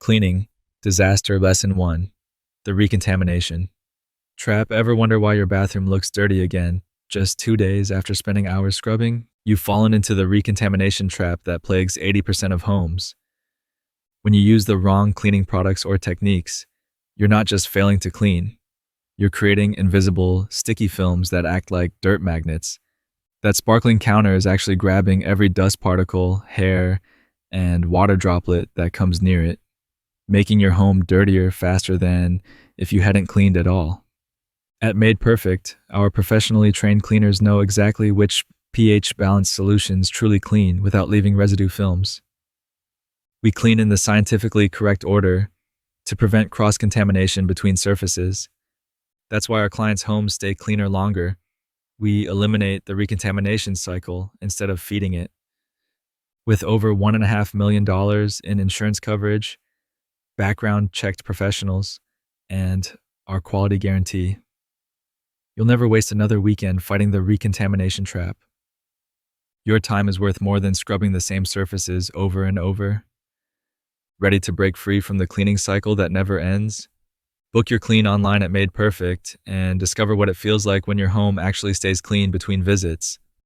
Cleaning. Disaster Lesson 1. The Recontamination Trap. Ever wonder why your bathroom looks dirty again, just 2 days after spending hours scrubbing? You've fallen into the recontamination trap that plagues 80% of homes. When you use the wrong cleaning products or techniques, you're not just failing to clean. You're creating invisible, sticky films that act like dirt magnets. That sparkling counter is actually grabbing every dust particle, hair, and water droplet that comes near it, making your home dirtier faster than if you hadn't cleaned at all. At Made Perfect, our professionally trained cleaners know exactly which pH-balanced solutions truly clean without leaving residue films. We clean in the scientifically correct order to prevent cross-contamination between surfaces. That's why our clients' homes stay cleaner longer. We eliminate the recontamination cycle instead of feeding it. With over $1.5 million in insurance coverage, background-checked professionals, and our quality guarantee, you'll never waste another weekend fighting the recontamination trap. Your time is worth more than scrubbing the same surfaces over and over. Ready to break free from the cleaning cycle that never ends? Book your clean online at Made Perfect and discover what it feels like when your home actually stays clean between visits.